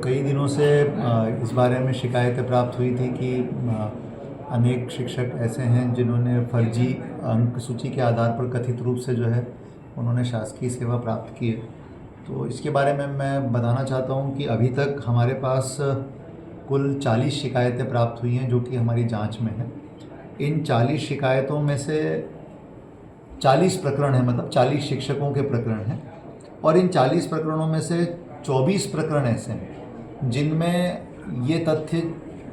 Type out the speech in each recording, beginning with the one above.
कई दिनों से इस बारे में शिकायतें प्राप्त हुई थी कि अनेक शिक्षक ऐसे हैं जिन्होंने फर्जी अंक सूची के आधार पर कथित रूप से जो है उन्होंने शासकीय सेवा प्राप्त की है। तो इसके बारे में मैं बताना चाहता हूं कि अभी तक हमारे पास कुल 40 शिकायतें प्राप्त हुई हैं जो कि हमारी जांच में हैं। इन 40 शिकायतों में से 40 प्रकरण हैं, मतलब 40 शिक्षकों के प्रकरण हैं, और इन 40 प्रकरणों में से 24 प्रकरण ऐसे हैं जिनमें ये तथ्य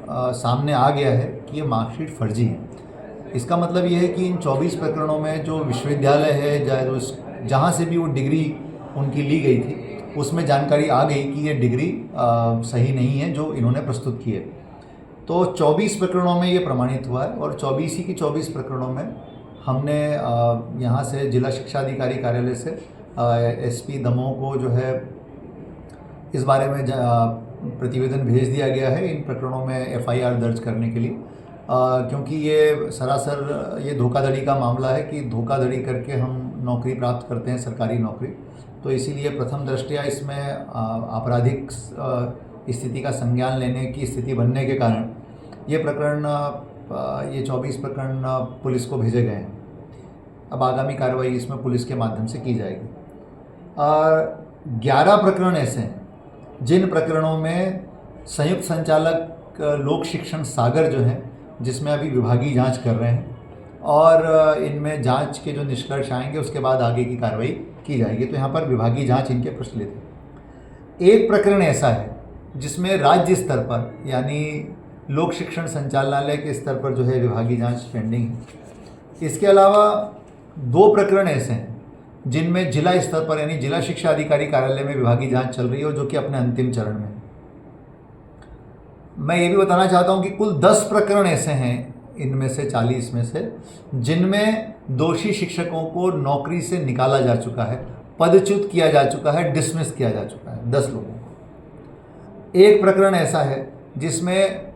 सामने आ गया है कि ये मार्कशीट फर्जी है। इसका मतलब ये है कि इन 24 प्रकरणों में जो विश्वविद्यालय है, जहाँ से भी वो डिग्री उनकी ली गई थी, उसमें जानकारी आ गई कि ये डिग्री सही नहीं है जो इन्होंने प्रस्तुत की है। तो 24 प्रकरणों में ये प्रमाणित हुआ है, और 24 ही की 24 प्रकरणों में हमने यहाँ से जिला शिक्षा अधिकारी कार्यालय से एसपी दमोह को जो है इस बारे में प्रतिवेदन भेज दिया गया है इन प्रकरणों में एफआईआर दर्ज करने के लिए, क्योंकि ये सरासर ये धोखाधड़ी का मामला है कि धोखाधड़ी करके हम नौकरी प्राप्त करते हैं, सरकारी नौकरी। तो इसीलिए प्रथम दृष्टया इसमें आपराधिक स्थिति का संज्ञान लेने की स्थिति बनने के कारण ये प्रकरण, ये 24 प्रकरण पुलिस को भेजे गए हैं। अब आगामी कार्रवाई इसमें पुलिस के माध्यम से की जाएगी। 11 प्रकरण ऐसे हैं जिन प्रकरणों में संयुक्त संचालक लोक शिक्षण सागर जो है, जिसमें अभी विभागीय जांच कर रहे हैं, और इनमें जांच के जो निष्कर्ष आएंगे उसके बाद आगे की कार्रवाई की जाएगी। तो यहाँ पर विभागीय जांच इनके प्रचलित है। एक प्रकरण ऐसा है जिसमें राज्य स्तर पर, यानी लोक शिक्षण संचालनालय के स्तर पर जो है विभागीय जांच पेंडिंग है। इसके अलावा 2 प्रकरण ऐसे हैं जिनमें जिला स्तर पर, यानी जिला शिक्षा अधिकारी कार्यालय में विभागीय जांच चल रही है, और जो कि अपने अंतिम चरण में है। मैं ये भी बताना चाहता हूं कि कुल 10 प्रकरण ऐसे हैं इनमें से 40 में से जिनमें दोषी शिक्षकों को नौकरी से निकाला जा चुका है, पदच्युत किया जा चुका है, डिसमिस किया जा चुका है 10 लोगों को। एक प्रकरण ऐसा है जिसमें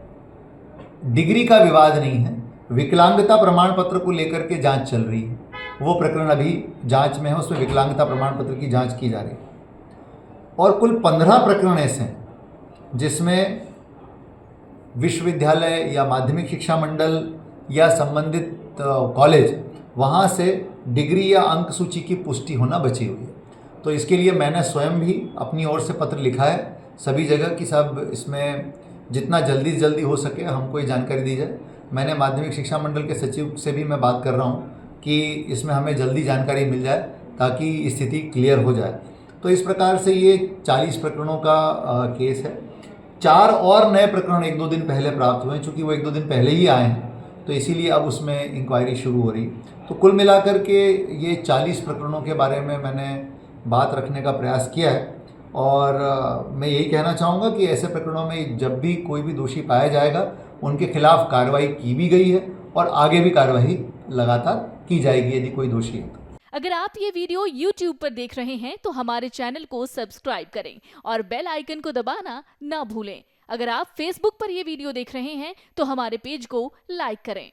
डिग्री का विवाद नहीं है, विकलांगता प्रमाण पत्र को लेकर के जांच चल रही है। वो प्रकरण अभी जांच में है, उसमें विकलांगता प्रमाण पत्र की जांच की जा रही है। और कुल 15 प्रकरण ऐसे हैं जिसमें विश्वविद्यालय या माध्यमिक शिक्षा मंडल या संबंधित कॉलेज, वहाँ से डिग्री या अंक सूची की पुष्टि होना बची हुई है। तो इसके लिए मैंने स्वयं भी अपनी ओर से पत्र लिखा है सभी जगह कि सब इसमें जितना जल्दी से जल्दी हो सके हमको ये जानकारी दी जाए। मैंने माध्यमिक शिक्षा मंडल के सचिव से भी मैं बात कर रहा हूँ कि इसमें हमें जल्दी जानकारी मिल जाए ताकि स्थिति क्लियर हो जाए। तो इस प्रकार से ये 40 प्रकरणों का केस है। 4 और नए प्रकरण 1-2 दिन पहले प्राप्त हुए हैं, चूँकि वो 1-2 दिन पहले ही आए हैं, तो इसीलिए अब उसमें इंक्वायरी शुरू हो रही। तो कुल मिलाकर के ये 40 प्रकरणों के बारे में मैंने बात रखने का प्रयास किया है, और मैं यही कहना चाहूँगा कि ऐसे प्रकरणों में जब भी कोई भी दोषी पाया जाएगा उनके खिलाफ कार्रवाई की भी गई है, और आगे भी कार्रवाई लगातार की जाएगी यदि कोई दोषी है। अगर आप ये वीडियो YouTube पर देख रहे हैं तो हमारे चैनल को सब्सक्राइब करें और बेल आइकन को दबाना ना भूलें। अगर आप Facebook पर ये वीडियो देख रहे हैं तो हमारे पेज को लाइक करें।